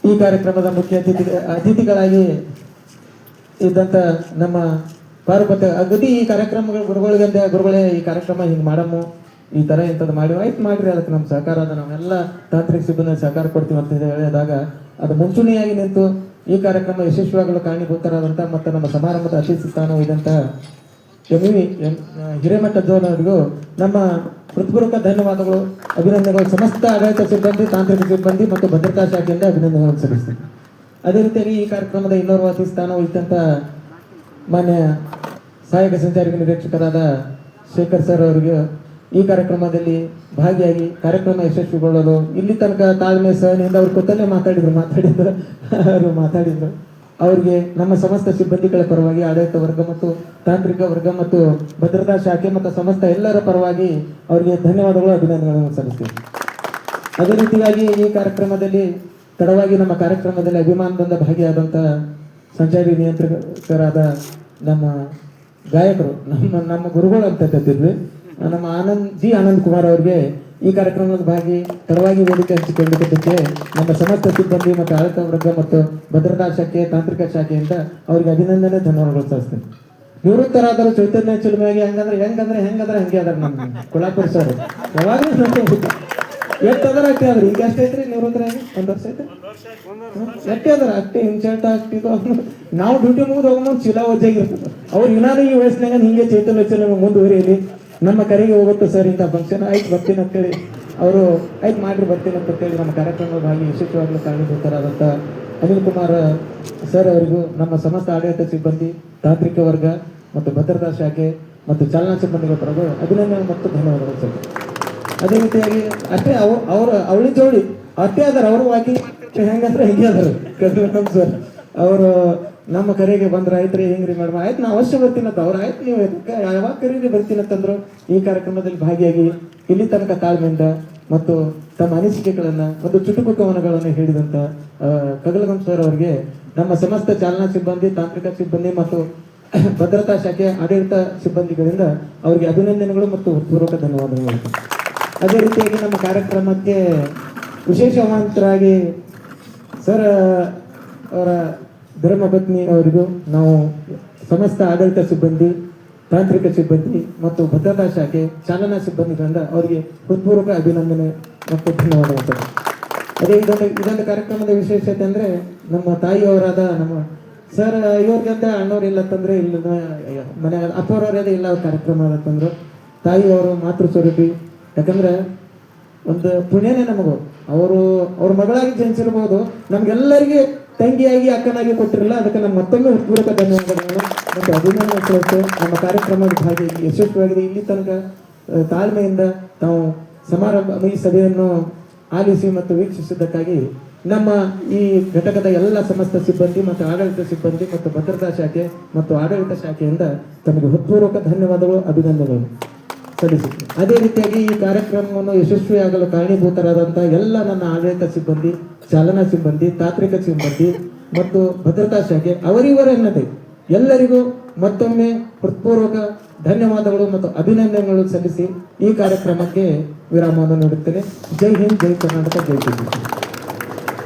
ಈ ಕಾರ್ಯಕ್ರಮದ ಮುಖ್ಯ ಅತಿಥಿಗಳಾಗಿ ಇದ್ದಂಥ ನಮ್ಮ ಪಾರುಪತ್ಯ ಅಗದಿ ಈ ಕಾರ್ಯಕ್ರಮಗಳು ಗುರುಗಳೇ ಈ ಕಾರ್ಯಕ್ರಮ ಹಿಂಗೆ ಮಾಡಮ್ಮು ಈ ಥರ ಇಂಥದ್ದು ಮಾಡಿ ಆಯ್ತು ಮಾಡಿರಿ, ಅದಕ್ಕೆ ನಮ್ಮ ಸಹಕಾರ ಅದ, ನಾವೆಲ್ಲ ತಾಂತ್ರಿಕ ಸಿಬ್ಬಂದಿ ಸಹಕಾರ ಕೊಡ್ತೀವಿ ಅಂತ ಹೇಳಿದಾಗ ಅದು ಮುಂಚೂಣಿಯಾಗಿ ನಿಂತು ಈ ಕಾರ್ಯಕ್ರಮ ಯಶಸ್ವಿಯಾಗಲು ಕಾರಣೀಭೂತರಾದಂಥ ಮತ್ತು ನಮ್ಮ ಸಮಾರಂಭದ ಅತಿಥಿ ಸ್ಥಾನವಿದ್ದಂಥ MV ಹಿರೇಮಠ ಜೋನ್ ಅವರಿಗೂ ನಮ್ಮ ಹೃತ್ಪೂರ್ವಕ ಧನ್ಯವಾದಗಳು, ಅಭಿನಂದನೆಗಳು. ಸಮಸ್ತ ಆಡಳಿತ ಸಿಬ್ಬಂದಿ, ತಾಂತ್ರಿಕ ಸಿಬ್ಬಂದಿ ಮತ್ತು ಭದ್ರತಾ ಶಾಖೆಯಿಂದ ಅಭಿನಂದನೆಗಳು ಸಲ್ಲಿಸ್ತೀನಿ. ಅದೇ ರೀತಿಯಾಗಿ ಈ ಕಾರ್ಯಕ್ರಮದ ಇನ್ನೋರ್ವ ಅತಿಥಿ ಸ್ಥಾನವಿದ್ದಂಥ ಮಾನ್ಯ ಸಹಾಯಕ ಸಂಚಾರಿಕ ನಿರೀಕ್ಷಕರಾದ ಶೇಖರ್ ಸರ್ ಅವರಿಗೆ ಈ ಕಾರ್ಯಕ್ರಮದಲ್ಲಿ ಭಾಗಿಯಾಗಿ ಕಾರ್ಯಕ್ರಮ ಯಶಸ್ವಿಗೊಳ್ಳಲು ಇಲ್ಲಿ ತನಕ ತಾಳ್ಮೆ ಸಹನೆಯಿಂದ ಅವ್ರು ಕೂತಲ್ಲೇ ಮಾತಾಡಿದ್ರು ಅವರಿಗೆ ನಮ್ಮ ಸಮಸ್ತ ಸಿಬ್ಬಂದಿಗಳ ಪರವಾಗಿ, ಆಡಳಿತ ವರ್ಗ ಮತ್ತು ತಾಂತ್ರಿಕ ವರ್ಗ ಮತ್ತು ಭದ್ರತಾ ಶಾಖೆ ಮತ್ತು ಸಮಸ್ತ ಎಲ್ಲರ ಪರವಾಗಿ ಅವರಿಗೆ ಧನ್ಯವಾದಗಳು, ಅಭಿನಂದನೆಗಳನ್ನು ಸಲ್ಲಿಸ್ತೀವಿ. ಅದೇ ರೀತಿಯಾಗಿ ಈ ಕಾರ್ಯಕ್ರಮದಲ್ಲಿ ತಡವಾಗಿ ನಮ್ಮ ಕಾರ್ಯಕ್ರಮದಲ್ಲಿ ಅಭಿಮಾನದಿಂದ ಭಾಗಿಯಾದಂಥ ಸಂಚಾರಿ ನಿಯಂತ್ರಕರಾದ ನಮ್ಮ ಗಾಯಕರು, ನಮ್ಮ ಗುರುಗಳು ಅಂತ ಕತ್ತಿದ್ವಿ, ನಮ್ಮ ಆನಂದ್ ಕುಮಾರ್ ಅವರಿಗೆ ಈ ಕಾರ್ಯಕ್ರಮದ ತಡವಾಗಿ ವೇದಿಕೆ ಹಂಚಿಕೊಂಡಿದ್ದಕ್ಕೆ ನಮ್ಮ ಸಮಸ್ತ ಸಿಬ್ಬಂದಿ ಮತ್ತು ಆಡಳಿತ ವರ್ಗ ಮತ್ತು ಭದ್ರತಾ ಶಾಖೆ, ತಾಂತ್ರಿಕ ಶಾಖೆಯಿಂದ ಅವರಿಗೆ ಅಭಿನಂದನೆ, ಧನ್ಯವಾದಗಳು ಸಲ್ಲಿಸ್ತೀನಿ. ನಿವೃತ್ತರಾದರೂ ಚೈತನ್ಯ ಚಿಲುಮೆಯಾಗಿ ಹೆಂಗಂದ್ರೆ ಹಂಗೆ ಅದಾರ ನಮ್ಮ ಕೊಲ್ಲಾಪುರ ಸರ್. ಯಾವಾಗಲೂ ಎಷ್ಟು ಅದರ ಅಷ್ಟೇ ಆದ್ರಿ. ಈಗ ಎಷ್ಟೈತ್ರಿ ನಿವೃತ್ತರಾಗಿ? 1 ವರ್ಷ ಐತೆ. ಎಷ್ಟೇ ಅದರ ಅಷ್ಟೇ ಇನ್ಶರ್ಟ್ ಆಗ್ತಿದ್ದು ನಾವು ಡ್ಯೂಟಿ ಮುಗಿದು ಹೋಗೋ ಚೀಲ ಒಜ್ಜಾಗಿರ್ತದೆ. ಅವ್ರು ಏನಾದ್ರು ಈ ವಯಸ್ಸಿನಾಗ ಹಿಂಗೆ ಚೈತನ್ಯ ಚಿಲುಮೆ ಮುಂದುವರಿಯಲಿ, ನಮ್ಮ ಕರೆಗೆ ಹೋಗುತ್ತೆ ಸರ್ ಇಂಥ ಫಂಕ್ಷನ್, ಆಯ್ತು ಬರ್ತೀನಿ ಅಂತೇಳಿ ಅವರು ಆಯ್ತು ಮಾಡ್ರಿ ಬರ್ತೀನಿ ಅಂತೇಳಿ ನಮ್ಮ ಕಾರ್ಯಕ್ರಮದ ಭಾಗಿ ಯಶಸ್ವಿಯಾಗಲು ಕಾರಣೀಭೂತರಾದಂಥ ಅನಿಲ್ ಕುಮಾರ್ ಸರ್ ಅವರಿಗೂ ನಮ್ಮ ಸಮಸ್ತ ಆಡಳಿತ ಸಿಬ್ಬಂದಿ, ತಾಂತ್ರಿಕ ವರ್ಗ ಮತ್ತು ಭದ್ರತಾ ಶಾಖೆ ಮತ್ತು ಚಾಲನಾ ಸಿಬ್ಬಂದಿಗಳ ಪರವಾಗಿ ಅಭಿನಂದನೆ ಮತ್ತು ಧನ್ಯವಾದಗಳು ಸರ್. ಅದೇ ರೀತಿಯಾಗಿ ಅಷ್ಟೇ ಅವಳಿ ಜೋಡಿ ಅಷ್ಟೇ ಅದಾರ, ಅವರು ವಾಕಿ ಹೆಂಗಂದ್ರೆ ಹಿಂಗೆ ಅದಾರ ಸರ್. ಅವರು ನಮ್ಮ ಕರೆಗೆ ಬಂದ್ರೆ ಆಯ್ತ್ರಿ ಹಿಂಗ್ರಿ ಮೇಡಮ್, ಆಯ್ತು ನಾ ಅವಶ್ಯ ಬರ್ತೀನಂತ ಅವ್ರು, ಆಯ್ತು ನೀವು ಯಾವಾಗ ಕರೀರಿ ಬರ್ತೀನಂತಂದ್ರು. ಈ ಕಾರ್ಯಕ್ರಮದಲ್ಲಿ ಭಾಗಿಯಾಗಿ ಇಲ್ಲಿ ತನಕ ತಾಳ್ಮೆಯಿಂದ ಮತ್ತು ತಮ್ಮ ಅನಿಸಿಕೆಗಳನ್ನ ಮತ್ತು ಚುಟುಕು ಕವನಗಳನ್ನು ಹೇಳಿದಂಥ ಕಗಲಗಂ ಸರ್ ಅವರಿಗೆ ನಮ್ಮ ಸಮಸ್ತ ಚಾಲನಾ ಸಿಬ್ಬಂದಿ, ತಾಂತ್ರಿಕ ಸಿಬ್ಬಂದಿ ಮತ್ತು ಭದ್ರತಾ ಶಾಖೆ ಆಡಳಿತ ಸಿಬ್ಬಂದಿಗಳಿಂದ ಅವರಿಗೆ ಅಭಿನಂದನೆಗಳು ಮತ್ತು ಹೃತ್ಪೂರ್ವಕ ಧನ್ಯವಾದಗಳು. ಅದೇ ರೀತಿಯಾಗಿ ನಮ್ಮ ಕಾರ್ಯಕ್ರಮಕ್ಕೆ ವಿಶೇಷ ಆಮಂತ್ರರಾಗಿ ಸರ್ ಅವರ ಧರ್ಮಪತ್ನಿ ಅವರಿಗೂ ನಾವು ಸಮಸ್ತ ಆಡಳಿತ ಸಿಬ್ಬಂದಿ, ತಾಂತ್ರಿಕ ಸಿಬ್ಬಂದಿ ಮತ್ತು ಭದ್ರತಾ ಶಾಖೆ, ಚಾಲನಾ ಸಿಬ್ಬಂದಿಗಳಿಂದ ಅವರಿಗೆ ಹೃತ್ಪೂರ್ವಕ ಅಭಿನಂದನೆ ಮತ್ತು ಧನ್ಯವಾದಗಳು. ಅದೇ ಇದೊಂದು ಕಾರ್ಯಕ್ರಮದ ವಿಶೇಷತೆ ಅಂದರೆ ನಮ್ಮ ತಾಯಿಯವರಾದ ನಮ್ಮ ಸರ್ ಇವ್ರಿಗಂತ ಅಣ್ಣವ್ರು ಇಲ್ಲತ್ತಂದ್ರೆ ಇಲ್ಲ ಮನೆ ಅಪ್ಪವ್ರವ್ರದೇ ಇಲ್ಲ ಕಾರ್ಯಕ್ರಮ ಆಗತ್ತಂದ್ರು. ತಾಯಿಯವರು ಮಾತೃ ಸ್ವರೂಪಿ, ಯಾಕಂದ್ರೆ ಒಂದು ಪುಣ್ಯನೇ ನಮಗೂ. ಅವ್ರ ಮಗಳಾಗಿ ಜನಿಸಿರ್ಬೋದು, ನಮ್ಗೆಲ್ಲರಿಗೆ ತಂಗಿಯಾಗಿ ಅಕ್ಕನಾಗಿ ಕೊಟ್ಟಿರಲ್ಲ. ಅದಕ್ಕೆ ನಮ್ಮ ಮತ್ತೊಮ್ಮೆ ಹೃತ್ಪೂರ್ವಕ ಧನ್ಯವಾದಗಳನ್ನು ಮತ್ತು ಅಭಿನಂದನೆ ಸಲ್ಲಿಸಿ ನಮ್ಮ ಕಾರ್ಯಕ್ರಮದ ಭಾಗಿ ಯಶಸ್ವಿಯಾಗಿದೆ. ಇಲ್ಲಿ ತನಕ ತಾಳ್ಮೆಯಿಂದ ತಾವು ಈ ಸಭೆಯನ್ನು ಆಲಿಸಿ ಮತ್ತು ವೀಕ್ಷಿಸಿದ್ದಕ್ಕಾಗಿ ನಮ್ಮ ಈ ಘಟಕದ ಎಲ್ಲ ಸಮಸ್ತ ಸಿಬ್ಬಂದಿ ಮತ್ತು ಆಡಳಿತ ಸಿಬ್ಬಂದಿ ಮತ್ತು ಭದ್ರತಾ ಶಾಖೆ ಮತ್ತು ಆಡಳಿತ ಶಾಖೆಯಿಂದ ತಮಗೆ ಹೃತ್ಪೂರ್ವಕ ಧನ್ಯವಾದಗಳು, ಅಭಿನಂದನೆಗಳು ಸಲ್ಲಿಸುತ್ತೆ. ಅದೇ ರೀತಿಯಾಗಿ ಈ ಕಾರ್ಯಕ್ರಮವನ್ನು ಯಶಸ್ವಿಯಾಗಲು ಕಾರಣೀಭೂತರಾದಂಥ ಎಲ್ಲ ನನ್ನ ಆಡಳಿತ ಸಿಬ್ಬಂದಿ, ಚಾಲನಾ ಸಿಬ್ಬಂದಿ, ತಾಂತ್ರಿಕ ಸಿಬ್ಬಂದಿ ಮತ್ತು ಭದ್ರತಾ ಶಾಖೆ ಅವರಿವರೆನ್ನದೇ ಎಲ್ಲರಿಗೂ ಮತ್ತೊಮ್ಮೆ ಹೃತ್ಪೂರ್ವಕ ಧನ್ಯವಾದಗಳು ಮತ್ತು ಅಭಿನಂದನೆಗಳು ಸಲ್ಲಿಸಿ ಈ ಕಾರ್ಯಕ್ರಮಕ್ಕೆ ವಿರಾಮವನ್ನು ನೀಡುತ್ತೇನೆ. ಜೈ ಹಿಂದ್, ಜೈ ಕರ್ನಾಟಕ, ಜೈ ಶ್ರೀ.